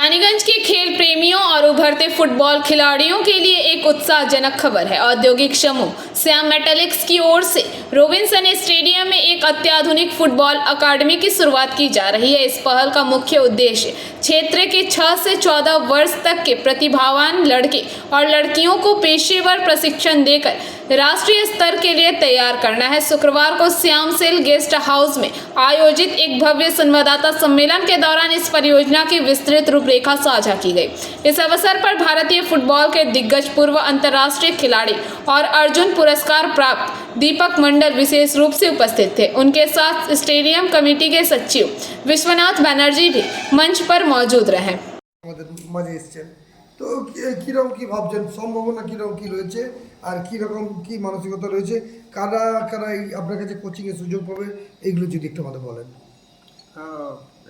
रानीगंज के खेल प्रेमियों और उभरते फुटबॉल खिलाड़ियों के लिए एक उत्साहजनक खबर है। औद्योगिक समूह श्याम मेटालिक्स की ओर से रोबिन्सन स्टेडियम में एक अत्याधुनिक फुटबॉल अकादमी की शुरुआत की जा रही है। इस पहल का मुख्य उद्देश्य क्षेत्र के 6 से 14 वर्ष तक के प्रतिभावान लड़के और लड़कियों को पेशेवर प्रशिक्षण देकर राष्ट्रीय स्तर के लिए तैयार करना है। शुक्रवार को श्याम सेल गेस्ट हाउस में आयोजित एक भव्य संवाददाता सम्मेलन के दौरान इस परियोजना की विस्तृत रूपरेखा साझा की गई। इस अवसर पर भारतीय फुटबॉल के दिग्गज पूर्व अंतर्राष्ट्रीय खिलाड़ी और अर्जुन पुरस्कार प्राप्त दीपक मंडल विशेष रूप से उपस्थित थे। उनके साथ स्टेडियम कमेटी के सचिव विश्वनाथ बनर्जी भी मंच पर मौजूद रहे। তো কীরকম কী ভাবছেন, সম্ভাবনা কীরকম কী রয়েছে আর কীরকম কী মানসিকতা রয়েছে, কারা কারা এই আপনার কাছে কোচিংয়ের সুযোগ পাবে, এইগুলো যদি একটু আমাদের বলেন।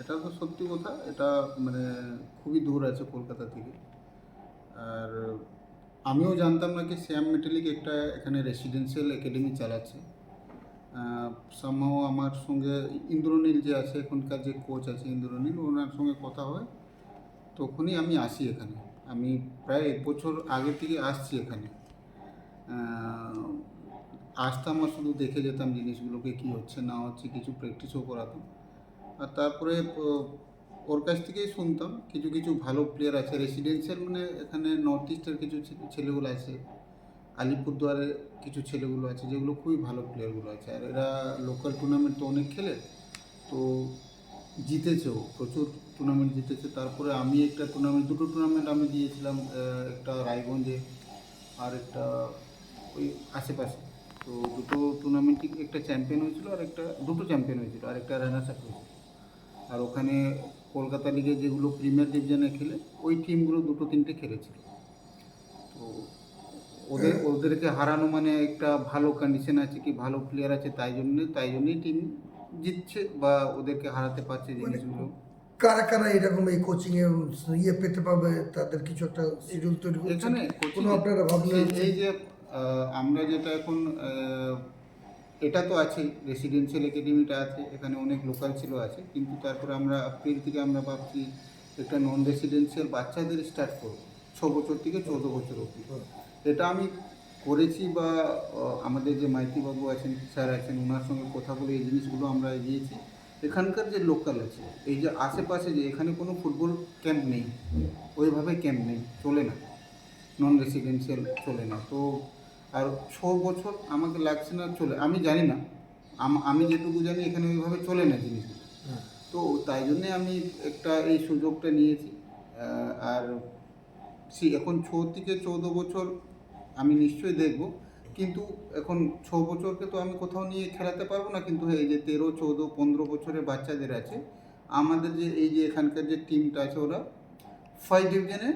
এটা তো সত্যি কথা, এটা মানে খুবই দূর আছে কলকাতা থেকে। আর আমিও জানতাম না কি শ্যাম মেটালিক একটা এখানে রেসিডেন্সিয়াল একাডেমি চালাচ্ছে। সামহাও আমার সঙ্গে ইন্দ্রনীল যে আছে, এখনকার যে কোচ আছে ইন্দ্রনীল, ওনার সঙ্গে কথা হয়, তখনই আমি আসি এখানে। আমি প্রায় 1 বছর আগে থেকে আসছি এখানে। আসতাম আর শুধু দেখে যেতাম জিনিসগুলোকে কী হচ্ছে না হচ্ছে, কিছু প্র্যাকটিসও করাতাম। আর তারপরে ওর কাছ থেকেই শুনতাম কিছু কিছু ভালো প্লেয়ার আছে রেসিডেন্সিয়াল, মানে এখানে নর্থ ইস্টের কিছু ছেলেগুলো আছে, আলিপুরদুয়ারের কিছু ছেলেগুলো আছে যেগুলো খুবই ভালো প্লেয়ারগুলো আছে। আর এরা লোকাল টুর্নামেন্ট তো অনেক খেলে, তো জিতেছেও, প্রচুর টুর্নামেন্ট জিতেছে। তারপরে আমি একটা টুর্নামেন্ট, 2টো টুর্নামেন্ট আমি দিয়েছিলাম, একটা রায়গঞ্জে আর একটা ওই আশেপাশে। তো 2টো টুর্নামেন্টই, একটা চ্যাম্পিয়ন হয়েছিল আর একটা, 2টো চ্যাম্পিয়ন হয়েছিল আর একটা রানার্স আপ হয়েছিল। আর ওখানে কলকাতা লিগে যেগুলো প্রিমিয়ার ডিভিশনে খেলে ওই টিমগুলো 2-3টে খেলেছিল। তো ওদেরকে হারানো মানে একটা ভালো কন্ডিশন আছে কি, ভালো প্লেয়ার আছে, তাই জন্যই টিম জিতছে বা ওদেরকে হারাতে পারছে জিনিসগুলো। কারা কারা এরকম এই কোচিংয়ে পেতে পারবে, তাদের কিছু একটা শিডিউল তৈরি এখানে কোনো আপনারা ভাবলেন? এই যে আমরা যেটা এখন, এটা তো আছে রেসিডেন্সিয়াল একাডেমিটা আছে, এখানে অনেক লোকাল ছিল আছে, কিন্তু তারপরে আমরা এপ্রিল থেকে আমরা ভাবছি একটা নন রেসিডেন্সিয়াল বাচ্চাদের স্টার্ট করব 6 বছর থেকে 14 বছর অবধি। এটা আমি করেছি বা আমাদের যে মাইতিবাবু আছেন, স্যার আছেন, ওনার সঙ্গে কথা বলে এই জিনিসগুলো আমরা এগিয়েছি। এখানকার যে লোকাল আছে, এই যে আশেপাশে, যে এখানে কোনো ফুটবল ক্যাম্প নেই, ওইভাবে ক্যাম্প নেই, চলে না, নন রেসিডেন্সিয়াল চলে না। তো আর 6 বছর আমাকে লাগছে না চলে, আমি জানি না, আমি যেটুকু জানি এখানে ওইভাবে চলে না জিনিসগুলো। তো তাই জন্যে আমি একটা এই সুযোগটা নিয়েছি। আর এখন 6 থেকে 14 বছর আমি নিশ্চয়ই দেখব, কিন্তু এখন 6 বছরকে তো আমি কোথাও নিয়ে খেলাতে পারবো না, কিন্তু এই যে 13, 14, 15 বছরের বাচ্চাদের আছে, আমাদের যে এই যে এখানকার যে টিমটা আছে, ওরা 5 ডিভিশনে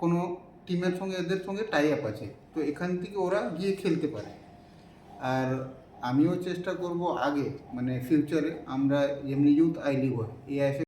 কোনো টিমের সঙ্গে এদের সঙ্গে টাই আপ আছে, তো এখান থেকে ওরা গিয়ে খেলতে পারে। আর আমিও চেষ্টা করব আগে, মানে ফিউচারে আমরা যেমনি ইউথ আই লিগ হয়, এআইএফএ